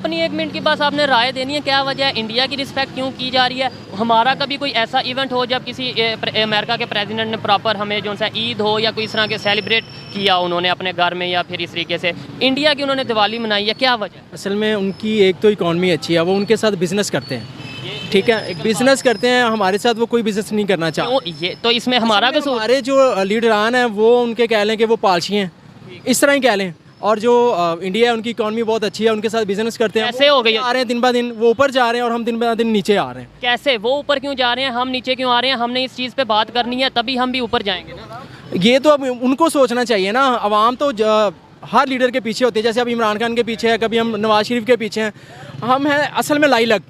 अपनी 1 मिनट की बस आपने राय देनी है, क्या वजह है, इंडिया की रिस्पेक्ट क्यों की जा रही है। हमारा कभी कोई ऐसा इवेंट हो जब किसी अमेरिका के प्रेसिडेंट ने प्रॉपर हमें जो सा ईद हो या कोई इस तरह के सेलिब्रेट किया उन्होंने अपने घर में, या फिर इस तरीके से इंडिया की उन्होंने दिवाली मनाई है, क्या वजह? असल में उनकी एक तो इकॉनमी अच्छी है, वो उनके साथ बिजनेस करते हैं, ठीक है, बिजनेस करते हैं, हमारे साथ वो कोई बिजनेस नहीं करना चाहते। ये तो इसमें हमारा कसूर? हमारे जो लीडरान हैं वो उनके कह लें कि वो पालशी हैं, इस तरह ही कह लें। और जो इंडिया है उनकी इकॉनमी बहुत अच्छी है, उनके साथ बिजनेस करते हैं। कैसे हो गई? आ रहे हैं दिन ब दिन, वो ऊपर जा रहे हैं और हम दिन ब दिन नीचे आ रहे हैं। कैसे वो ऊपर क्यों जा रहे हैं, हम नीचे क्यों आ रहे हैं? हमने इस चीज़ पे बात करनी है, तभी हम भी ऊपर जाएंगे ना। ये तो अब उनको सोचना चाहिए ना। अवाम तो हर लीडर के पीछे होती है, जैसे अब इमरान खान के पीछे है, कभी हम नवाज शरीफ के पीछे हैं। हम हैं असल में लाइलग,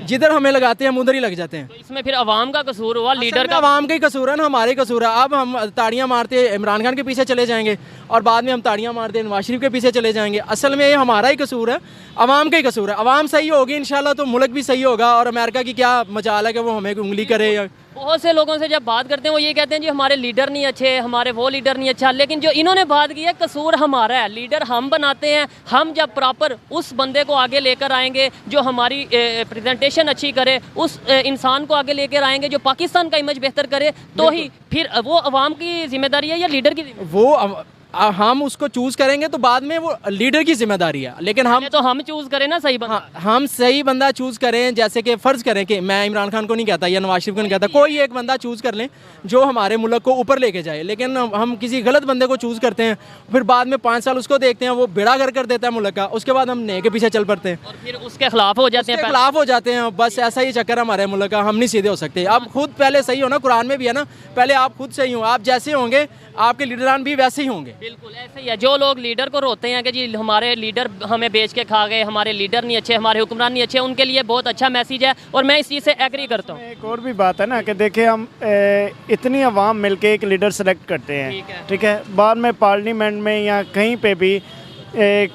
जिधर हमें लगाते हैं हम उधर ही लग जाते हैं। तो इसमें फिर अवाम का कसूर हुआ, लीडर का? अवाम का ही कसूर है ना, हमारे कसूर है। अब हम ताड़ियां मारते इमरान खान के पीछे चले जाएंगे और बाद में हम ताड़ियां मारते नवाज शरीफ के पीछे चले जाएंगे। असल में ये हमारा ही कसूर है, अवाम का ही कसूर है। अवाम सही होगी इंशाल्लाह तो मुल्क भी सही होगा। और अमेरिका की क्या मजाल है कि वो हमें उंगली करे। या बहुत से लोगों से जब बात करते हैं वो ये कहते हैं जी हमारे लीडर नहीं अच्छे, हमारे वो लीडर नहीं अच्छा, लेकिन जो इन्होंने बात की है कसूर हमारा है। लीडर हम बनाते हैं, हम जब प्रॉपर उस बंदे को आगे लेकर आएंगे जो हमारी प्रेजेंटेशन अच्छी करे, उस इंसान को आगे लेकर आएंगे जो पाकिस्तान का इमेज बेहतर करे, तो ही फिर वो अवाम की जिम्मेदारी है या लीडर की जिम्मेदारी? वो हम उसको चूज करेंगे तो बाद में वो लीडर की जिम्मेदारी है, लेकिन हम चूज करें ना सही बंदा। हम सही बंदा चूज करें। जैसे कि फ़र्ज़ करें कि मैं इमरान खान को नहीं कहता या नवाज शरीफ को नहीं कहता, कोई एक बंदा चूज़ कर लें जो हमारे मुल्क को ऊपर लेके जाए। लेकिन हम किसी गलत बंदे को चूज़ करते हैं, फिर बाद में 5 साल उसको देखते हैं, वो बेड़ा गर्क कर देता है मुल्क का, उसके बाद हम नए के पीछे चल पड़ते हैं और फिर उसके खिलाफ हो जाते हैं, खिलाफ हो जाते हैं। बस ऐसा ही चक्कर हमारे मुल्क का, हम नहीं सीधे हो सकते। आप खुद पहले सही हो ना, कुरान में भी है ना, पहले आप खुद सही हो। आप जैसे होंगे आपके लीडरान भी वैसे ही होंगे। बिल्कुल ऐसे ही है। जो लोग लीडर को रोते हैं कि जी हमारे लीडर हमें बेच के खा गए, हमारे लीडर नहीं अच्छे, हमारे हुक्मरान नहीं अच्छे, उनके लिए बहुत अच्छा मैसेज है और मैं इस चीज़ से एग्री करता हूँ। एक और भी बात है ना कि देखिए हम इतनी आवाम मिलके एक लीडर सेलेक्ट करते हैं, ठीक है, बाद में पार्लियामेंट में या कहीं पे भी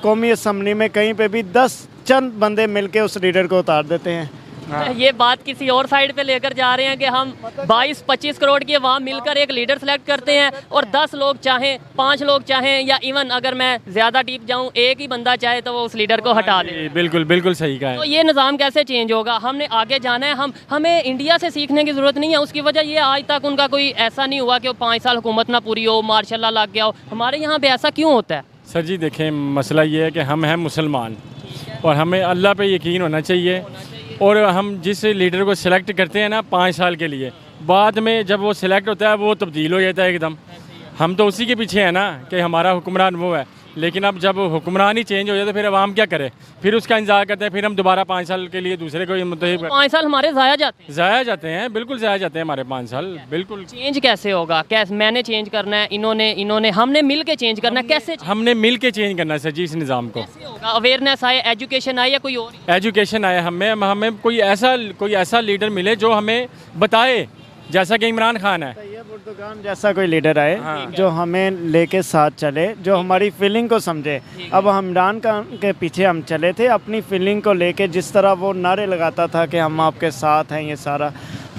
कौमी असम्बली में कहीं पे भी 10 चंद बंदे मिलके उस लीडर को उतार देते हैं। ये बात किसी और साइड पे लेकर जा रहे हैं कि हम 22-25 करोड़ की आवाम मिलकर एक लीडर सेलेक्ट करते हैं और 10 लोग चाहें, 5 लोग चाहें, या इवन अगर मैं ज़्यादा डीप जाऊं एक ही बंदा चाहे तो वो उस लीडर को हटा दे। बिल्कुल बिल्कुल सही कहा है। तो ये निज़ाम कैसे चेंज होगा? हमने आगे जाना है, हमें इंडिया से सीखने की ज़रूरत नहीं है। उसकी वजह ये आज तक उनका कोई ऐसा नहीं हुआ कि वो 5 साल हुकूमत ना पूरी हो, मार्शल लॉ लग गया हो। हमारे यहाँ पे ऐसा क्यों होता है? सर जी देखें, मसला ये है कि हम हैं मुसलमान और हमें अल्लाह पे यकीन होना चाहिए। और हम जिस लीडर को सिलेक्ट करते हैं ना 5 साल के लिए, बाद में जब वो सिलेक्ट होता है वो तब्दील हो जाता है एकदम। हम तो उसी के पीछे हैं ना कि हमारा हुक्मरान वो है, लेकिन अब जब हुक्मरान ही चेंज हो जाए तो फिर आवाम क्या करे? फिर उसका इंतजार करते हैं, फिर हम दोबारा 5 साल के लिए दूसरे को मुंतखब 5 साल हमारे ज़ाया जाते हैं। बिल्कुल ज़ाया जाते हैं हमारे 5 साल। बिल्कुल चेंज कैसे होगा? कैसे मैंने चेंज करना है, इन्होंने हमने मिल के चेंज करना है? कैसे हमने मिल के चेंज करना है सर जी इस निज़ाम को। अवेयरनेस आए, एजुकेशन आए, या कोई और? एजुकेशन आए, हमें कोई ऐसा लीडर मिले जो हमें बताए, जैसा कि इमरान खान है, एर्दोगान जैसा कोई लीडर आए जो हमें लेके साथ चले, जो हमारी फीलिंग को समझे। अब हम इमरान खान के पीछे हम चले थे अपनी फीलिंग को लेके, जिस तरह वो नारे लगाता था कि हम आपके साथ हैं, ये सारा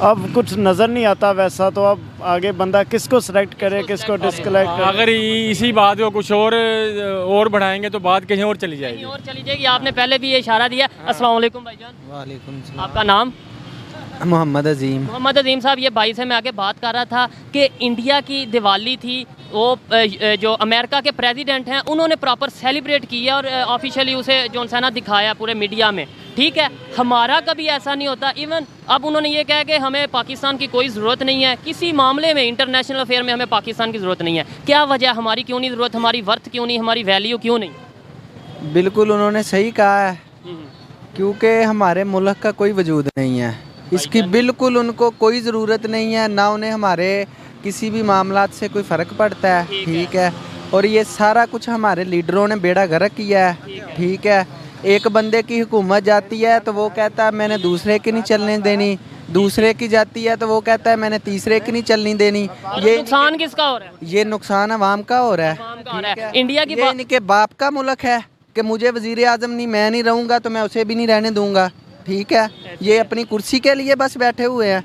अब कुछ नज़र नहीं आता वैसा। तो अब आगे बंदा किसको सेलेक्ट करे, किसको डिस्कलेक्ट करे? अगर इसी बात को कुछ और बढ़ाएंगे तो बात कहीं और चली जाएगी। आपने पहले भी ये इशारा दिया। अस्सलाम वालेकुम भाईजान। वालेकुम सलाम। आपका नाम? मोहम्मद अजीम। मोहम्मद अजीम साहब, ये भाई से मैं आगे बात कर रहा था कि इंडिया की दिवाली थी, वो जो अमेरिका के प्रेसिडेंट हैं उन्होंने प्रॉपर सेलिब्रेट किया और ऑफिशियली उसे जो है ना दिखाया पूरे मीडिया में, ठीक है। हमारा कभी ऐसा नहीं होता। इवन अब उन्होंने ये कहा कि हमें पाकिस्तान की कोई ज़रूरत नहीं है, किसी मामले में इंटरनेशनल अफेयर में हमें पाकिस्तान की ज़रूरत नहीं है। क्या वजह? हमारी क्यों नहीं ज़रूरत? हमारी वर्थ क्यों नहीं? हमारी वैल्यू क्यों नहीं? बिल्कुल उन्होंने सही कहा है, क्योंकि हमारे मुल्क का कोई वजूद नहीं है, इसकी बिल्कुल उनको कोई ज़रूरत नहीं है, ना उन्हें हमारे किसी भी मामलात से कोई फ़र्क पड़ता है, ठीक है। और ये सारा कुछ हमारे लीडरों ने बेड़ा गर्क किया है, ठीक है। एक बंदे की हुकूमत जाती है तो वो कहता है मैंने दूसरे की नहीं चलने देनी, दूसरे की जाती है तो वो कहता है मैंने तीसरे की नहीं चलनी देनी। ये नुकसान किसका हो रहा है? ये नुकसान अवाम का हो रहा है। इंडिया की ये इनके बाप का मुल्क है कि मुझे वज़ीर आज़म नहीं, मैं नहीं रहूँगा तो मैं उसे भी नहीं रहने दूँगा, ठीक है। ये अपनी कुर्सी के लिए बस बैठे हुए हैं,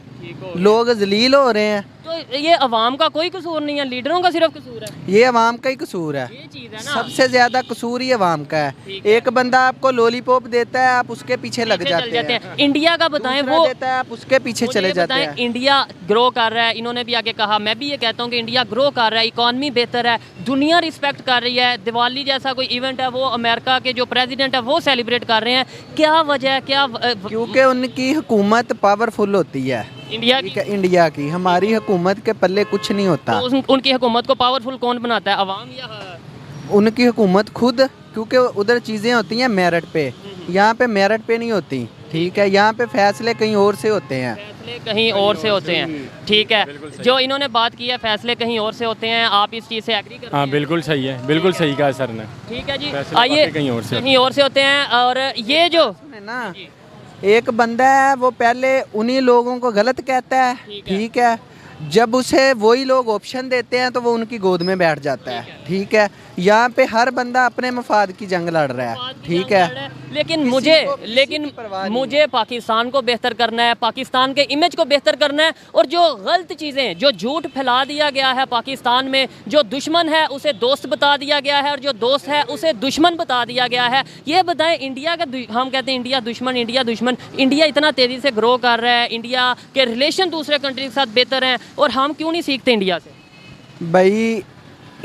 लोग जलील हो रहे हैं। तो ये अवाम का कोई कसूर नहीं है, लीडरों का सिर्फ कसूर है। ये अवाम का ही कसूर है, ये चीज़ है ना, सबसे ज्यादा कसूर ही अवाम का है। एक बंदा आपको लॉलीपॉप देता है, आप उसके पीछे लग पीछे चल जाते हैं। इंडिया का बताएं, दूसरा वो देता है, आप उसके पीछे मुझे चले ये जाते बताएं, हैं। इंडिया ग्रो कर रहा है, इन्होंने भी आगे कहा, मैं भी ये कहता हूँ कि इंडिया ग्रो कर रहा है, इकॉनमी बेहतर है, दुनिया रिस्पेक्ट कर रही है, दिवाली जैसा कोई इवेंट है वो अमेरिका के जो प्रेसिडेंट है वो सेलिब्रेट कर रहे हैं। क्या वजह है, क्या क्योंकि उनकी हुकूमत पावरफुल होती है, इंडिया ठीक की, है, इंडिया की। हमारी हुकूमत के पल्ले कुछ नहीं होता। तो उनकी हुकूमत को पावरफुल कौन बनाता है, अवाम या उनकी हुकूमत खुद, क्योंकि उधर चीज़ें होती हैं मेरिट पे, यहाँ पे मेरिट पे नहीं होती, ठीक है। यहाँ पे फैसले कहीं और से होते हैं, फैसले कहीं और से होते हैं, ठीक है। जो इन्होंने बात की है फैसले कहीं और से होते हैं, आप इस चीज़ से एग्री करते हैं? हाँ बिल्कुल सही है, बिल्कुल सही कहा सर ने। ठीक है जी, फैसले आइए वाकई कहीं और से होते हैं। और ये जो है ना, एक बंदा है वो पहले उन्हीं लोगों को गलत कहता है, ठीक है। जब उसे वही लोग ऑप्शन देते हैं तो वो उनकी गोद में बैठ जाता है, ठीक है। यहाँ पे हर बंदा अपने मफाद की जंग लड़ रहा है, ठीक है। लेकिन किसी की परवाह नहीं। मुझे पाकिस्तान को बेहतर करना है, पाकिस्तान के इमेज को बेहतर करना है, और जो गलत चीज़ें, जो झूठ फैला दिया गया है पाकिस्तान में, जो दुश्मन है उसे दोस्त बता दिया गया है और जो दोस्त है उसे दुश्मन बता दिया गया है। ये बताएं, इंडिया का हम कहते हैं इंडिया दुश्मन, इंडिया दुश्मन, इंडिया इतना तेज़ी से ग्रो कर रहा है, इंडिया के रिलेशन दूसरे कंट्री के साथ बेहतर हैं, और हम क्यों नहीं सीखते इंडिया से? भाई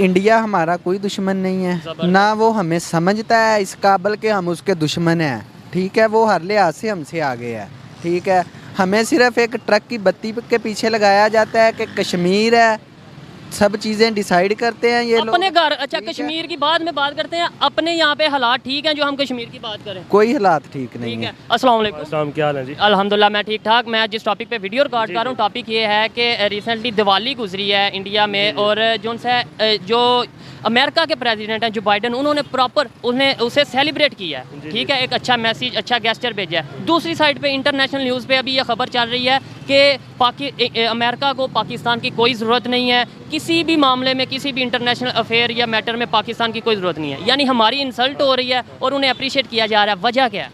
इंडिया हमारा कोई दुश्मन नहीं है, ना वो हमें समझता है इस काबिल के हम उसके दुश्मन हैं, ठीक है। वो हर लिहाज से हमसे आगे है, ठीक है। हमें सिर्फ एक ट्रक की बत्ती के पीछे लगाया जाता है कि कश्मीर है, सब चीज़ें डिसाइड करते हैं ये लोग अपने घर। अच्छा, कश्मीर की बाद में बात करते हैं, अपने यहाँ पे हालात ठीक हैं जो हम कश्मीर की बात करें? कोई हालात ठीक नहीं ठीक है। है। अस्सलाम वालेकुम। अस्सलाम, क्या हाल है जी? अल्हम्दुलिल्लाह मैं ठीक ठाक। मैं जिस टॉपिक पे वीडियो रिकॉर्ड कर रहा हूँ, टॉपिक ये है कि रिसेंटली दिवाली गुजरी है इंडिया में, और जो अमेरिका के प्रेसिडेंट हैं जो बाइडन, उन्होंने प्रॉपर उसे सेलिब्रेट किया है, ठीक है। एक अच्छा मैसेज, अच्छा गेस्चर भेजा है। दूसरी साइड पे इंटरनेशनल न्यूज़ पे अभी ये खबर चल रही है कि अमेरिका को पाकिस्तान की कोई ज़रूरत नहीं है, किसी भी मामले में, किसी भी इंटरनेशनल अफेयर या मैटर में पाकिस्तान की कोई ज़रूरत नहीं है। यानी हमारी इंसल्ट हो रही है और उन्हें अप्रिशिएट किया जा रहा है। वजह क्या है?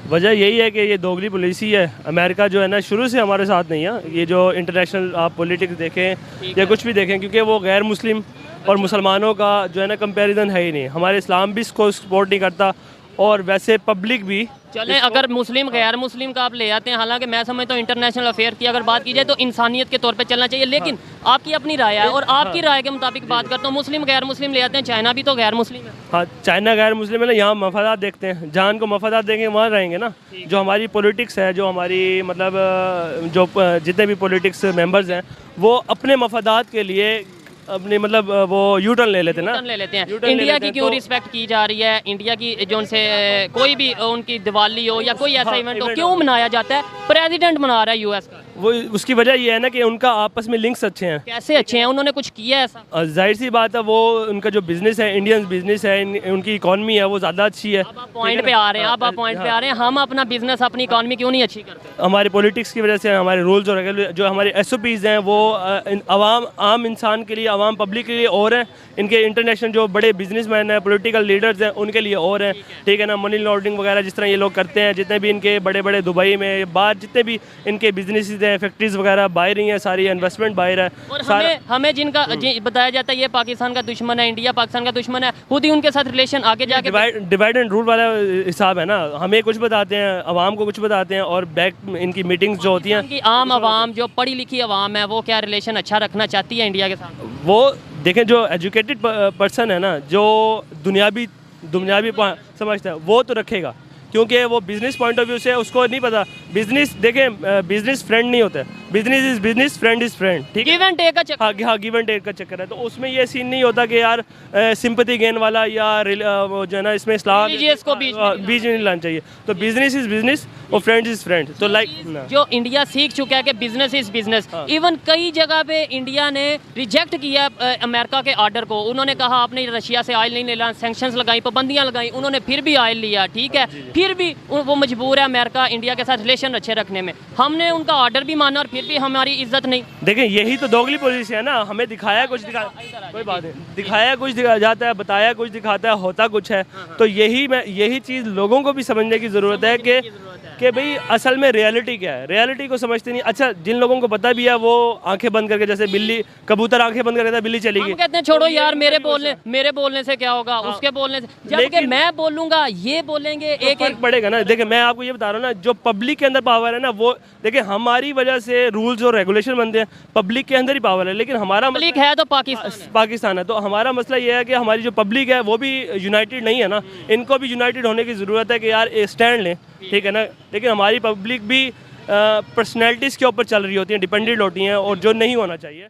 वजह यही है कि ये दोगली पॉलिसी है। अमेरिका जो है ना शुरू से हमारे साथ नहीं है। ये जो इंटरनेशनल आप पॉलिटिक्स देखें या कुछ भी देखें, क्योंकि वो गैर मुस्लिम और मुसलमानों का जो है ना कंपैरिजन है ही नहीं। हमारे इस्लाम भी इसको सपोर्ट नहीं करता, और वैसे पब्लिक भी। चलें, अगर मुस्लिम गैर मुस्लिम का आप ले आते हैं, हालांकि मैं समझता हूँ इंटरनेशनल अफेयर की अगर बात की जाए तो इंसानियत के तौर पे चलना चाहिए, लेकिन आपकी अपनी राय है, और आपकी राय के मुताबिक बात करता हूँ, मुस्लिम गैर मुस्लिम ले आते हैं, चाइना भी तो गैर मुस्लिम है। हाँ, चाइना गैर मुस्लिम है ना, यहाँ मफादात देखते हैं, जहाँ को मफादात देंगे वहाँ रहेंगे ना। जो हमारी पॉलिटिक्स है, जो हमारी मतलब जो जितने भी पॉलिटिक्स मेंबर्स हैं, वो अपने मफादात के लिए अपने मतलब वो यूटर्न ले लेते हैं ना, ले लेते हैं। U-turn ले इंडिया लेते की हैं, क्यों तो- रिस्पेक्ट की जा रही है? इंडिया की जो उनसे कोई भी उनकी दिवाली हो या कोई ऐसा इवेंट हो, क्यों मनाया जाता है? प्रेसिडेंट मना रहा है यूएस का, वो उसकी वजह ये है ना कि उनका आपस में लिंक्स अच्छे हैं। कैसे अच्छे हैं? उन्होंने कुछ किया है ऐसा? जाहिर सी बात है, वो उनका जो बिजनेस है, इंडियन बिजनेस है, उनकी इकॉनमी है, वो ज़्यादा अच्छी है। अब आप पॉइंट पे आ रहे हैं, अब आप पॉइंट पे आ रहे हैं। हम अपना बिजनेस, अपनी इकॉनमी क्यों नहीं अच्छी करते? हमारे पॉलिटिक्स की वजह से, हमारे रूल्स और जो हमारे SOPs हैं, वो आवाम, आम इंसान के लिए, आवाम पब्लिक के लिए और हैं। इनके इंटरनेशनल जो बड़े बिजनेसमैन हैं, पॉलिटिकल लीडर्स हैं, उनके लिए और हैं, ठीक है ना। मनी लॉन्ड्रिंग वगैरह जिस तरह ये लोग करते हैं, जितने भी इनके बड़े बड़े दुबई में बाहर जितने भी इनके बिजनेस हैं, फैक्ट्रीज वगैरह बाहर ही हैं, सारी इन्वेस्टमेंट बाहर है। और हमें जिनका बताया जाता है ये पाकिस्तान का दुश्मन है, इंडिया पाकिस्तान का दुश्मन है, खुद ही उनके साथ रिलेशन आगे जाके डिवाइड एंड रूल वाला हिसाब है ना। हमें कुछ बताते हैं, आवाम को कुछ बताते हैं, और बैक इनकी मीटिंग्स जो होती हैं, कि आम आवाम जो पढ़ी लिखी आवाम है वो क्या रिलेशन अच्छा रखना चाहती है इंडिया के साथ? वो देखें, जो एजुकेटेड पर्सन है ना, जो दुनियावी समझता है, वो तो रखेगा, क्योंकि वो बिजनेस पॉइंट ऑफ व्यू से उसको नहीं पता। बिजनेस देखें, बिजनेस फ्रेंड नहीं होता है, business is business, friend is friend, ठीक है। गिव एंड टेक का चक्कर। हाँ, गिव एंड टेक का चक्कर है। तो उसमें ये सीन नहीं होता कि यार सिंपैथी गेन वाला या वो जो है ना, इसमें इस्लाम Religious को बीच में बीच नहीं लाना चाहिए। तो बिजनेस इज बिजनेस और फ्रेंड इज फ्रेंड। तो लाइक जो इंडिया सीख चुका है कि बिजनेस इज बिजनेस। इवन कई जगह पे इंडिया ने रिजेक्ट किया अमेरिका के ऑर्डर को। उन्होंने कहा आपने रशिया से ऑयल नहीं लेना, सैंक्शंस लगाई, पाबंदियां लगाई, उन्होंने फिर भी ऑयल लिया, ठीक है। फिर भी वो मजबूर है अमेरिका इंडिया के साथ रिलेशन अच्छे रखने में। हमने उनका ऑर्डर भी माना और फिर भी हमारी इज्जत नहीं। देखें, यही तो दोगली पॉलिसी है ना। हमें दिखाया कुछ, कोई बात नहीं, दिखाया कुछ जाता है, बताया कुछ दिखाता है, होता कुछ है। तो यही चीज़ लोगों को भी समझने की ज़रूरत है कि कि भाई असल में रियलिटी क्या है, रियलिटी को समझते नहीं। अच्छा, जिन लोगों को पता भी है वो आंखें बंद करके, जैसे बिल्ली कबूतर आंखें बंद करके बिल्ली चली गई, हम कहते हैं छोड़ो यार, मेरे बोलने से क्या होगा, उसके बोलने से, जबकि मैं बोलूंगा ये बोलेंगे, एक फर्क पड़ेगा ना। देखिए मैं आपको ये बता रहा हूँ ना, जो पब्लिक के अंदर पावर है ना, वो देखिए हमारी वजह से रूल्स और रेगुलेशन बनते हैं, पब्लिक के अंदर ही पावर है। लेकिन हमारा पब्लिक है तो पाकिस्तान है, तो हमारा मसला ये है कि हमारी जो पब्लिक है वो भी यूनाइटेड नहीं है ना। इनको भी यूनाइटेड होने की ज़रूरत है कि यार स्टैंड लें, ठीक है ना। लेकिन हमारी पब्लिक भी पर्सनैलिटीज़ के ऊपर चल रही होती है, डिपेंडेंट होती हैं, और जो नहीं होना चाहिए।